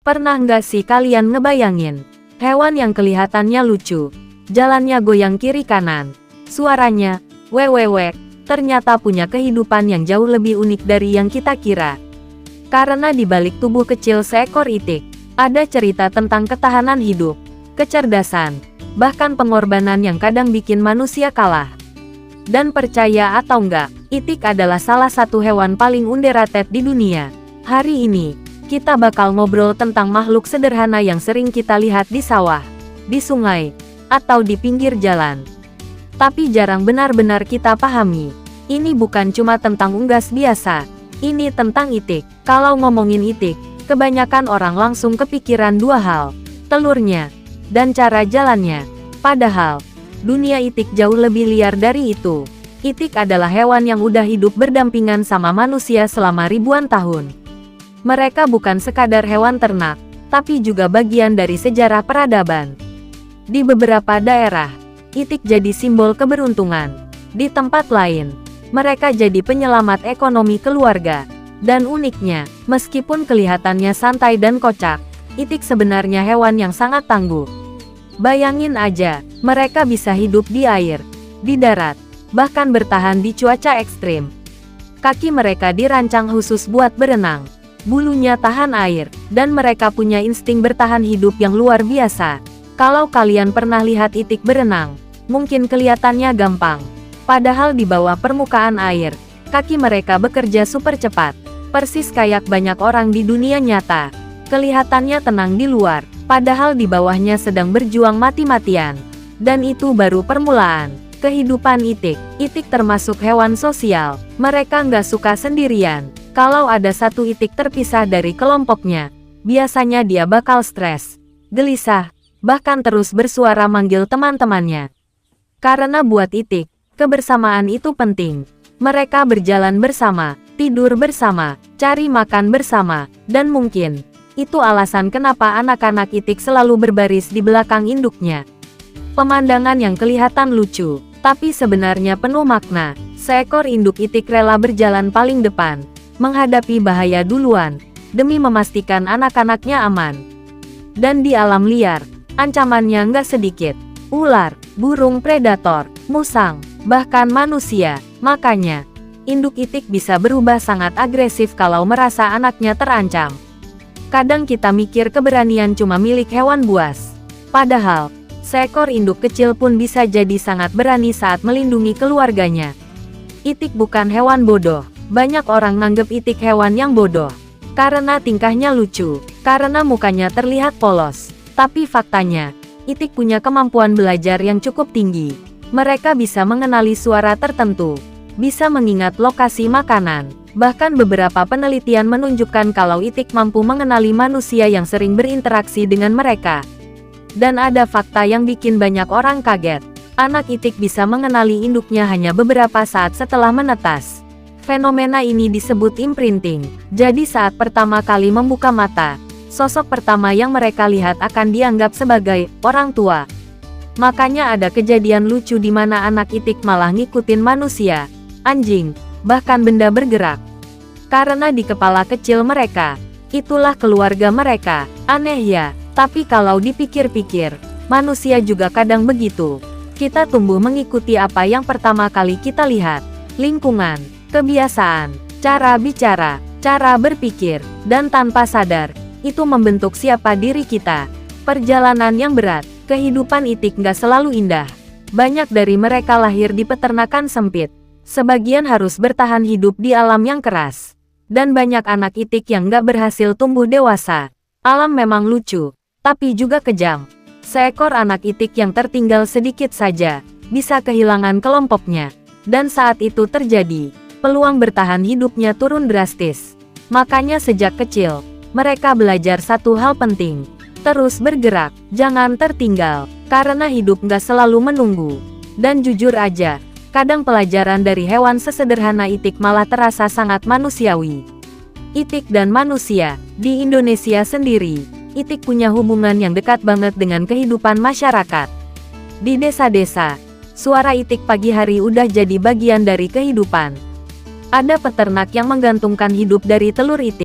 Pernah nggak sih kalian ngebayangin hewan yang kelihatannya lucu, jalannya goyang kiri kanan, suaranya wewewek, ternyata punya kehidupan yang jauh lebih unik dari yang kita kira. Karena di balik tubuh kecil seekor itik, ada cerita tentang ketahanan hidup, kecerdasan, bahkan pengorbanan yang kadang bikin manusia kalah. Dan percaya atau enggak, itik adalah salah satu hewan paling underrated di dunia. Hari ini, kita bakal ngobrol tentang makhluk sederhana yang sering kita lihat di sawah, di sungai, atau di pinggir jalan. Tapi jarang benar-benar kita pahami. Ini bukan cuma tentang unggas biasa, ini tentang itik. Kalau ngomongin itik, kebanyakan orang langsung kepikiran dua hal, telurnya, dan cara jalannya. Padahal, dunia itik jauh lebih liar dari itu. Itik adalah hewan yang udah hidup berdampingan sama manusia selama ribuan tahun. Mereka bukan sekadar hewan ternak, tapi juga bagian dari sejarah peradaban. Di beberapa daerah, itik jadi simbol keberuntungan. Di tempat lain, mereka jadi penyelamat ekonomi keluarga. Dan uniknya, meskipun kelihatannya santai dan kocak, itik sebenarnya hewan yang sangat tangguh. Bayangin aja, mereka bisa hidup di air, di darat, bahkan bertahan di cuaca ekstrim. Kaki mereka dirancang khusus buat berenang, bulunya tahan air, dan mereka punya insting bertahan hidup yang luar biasa. Kalau kalian pernah lihat itik berenang, mungkin kelihatannya gampang. Padahal di bawah permukaan air, kaki mereka bekerja super cepat. Persis kayak banyak orang di dunia nyata. Kelihatannya tenang di luar, padahal di bawahnya sedang berjuang mati-matian. Dan itu baru permulaan kehidupan itik. Itik termasuk hewan sosial. Mereka nggak suka sendirian. Kalau ada satu itik terpisah dari kelompoknya, biasanya dia bakal stres, gelisah, bahkan terus bersuara manggil teman-temannya. Karena buat itik, kebersamaan itu penting. Mereka berjalan bersama, tidur bersama, cari makan bersama, dan mungkin itu alasan kenapa anak-anak itik selalu berbaris di belakang induknya. Pemandangan yang kelihatan lucu, tapi sebenarnya penuh makna. Seekor induk itik rela berjalan paling depan, menghadapi bahaya duluan, demi memastikan anak-anaknya aman. Dan di alam liar, ancamannya nggak sedikit. Ular, burung predator, musang, bahkan manusia. Makanya, induk itik bisa berubah sangat agresif kalau merasa anaknya terancam. Kadang kita mikir keberanian cuma milik hewan buas. Padahal, seekor induk kecil pun bisa jadi sangat berani saat melindungi keluarganya. Itik bukan hewan bodoh. Banyak orang nganggep itik hewan yang bodoh karena tingkahnya lucu, karena mukanya terlihat polos. Tapi faktanya, itik punya kemampuan belajar yang cukup tinggi. Mereka bisa mengenali suara tertentu, bisa mengingat lokasi makanan. Bahkan beberapa penelitian menunjukkan kalau itik mampu mengenali manusia yang sering berinteraksi dengan mereka. Dan ada fakta yang bikin banyak orang kaget. Anak itik bisa mengenali induknya hanya beberapa saat setelah menetas. Fenomena ini disebut imprinting. Jadi saat pertama kali membuka mata, sosok pertama yang mereka lihat akan dianggap sebagai orang tua. Makanya ada kejadian lucu di mana anak itik malah ngikutin manusia, anjing, bahkan benda bergerak. Karena di kepala kecil mereka, itulah keluarga mereka. Aneh ya, tapi kalau dipikir-pikir, manusia juga kadang begitu. Kita tumbuh mengikuti apa yang pertama kali kita lihat. Lingkungan, kebiasaan, cara bicara, cara berpikir, dan tanpa sadar, itu membentuk siapa diri kita. Perjalanan yang berat. Kehidupan itik nggak selalu indah. Banyak dari mereka lahir di peternakan sempit. Sebagian harus bertahan hidup di alam yang keras. Dan banyak anak itik yang nggak berhasil tumbuh dewasa. Alam memang lucu, tapi juga kejam. Seekor anak itik yang tertinggal sedikit saja, bisa kehilangan kelompoknya. Dan saat itu terjadi, peluang bertahan hidupnya turun drastis. Makanya sejak kecil, mereka belajar satu hal penting. Terus bergerak, jangan tertinggal, karena hidup nggak selalu menunggu. Dan jujur aja, kadang pelajaran dari hewan sesederhana itik malah terasa sangat manusiawi. Itik dan manusia, di Indonesia sendiri, itik punya hubungan yang dekat banget dengan kehidupan masyarakat. Di desa-desa, suara itik pagi hari udah jadi bagian dari kehidupan. Ada peternak yang menggantungkan hidup dari telur itik.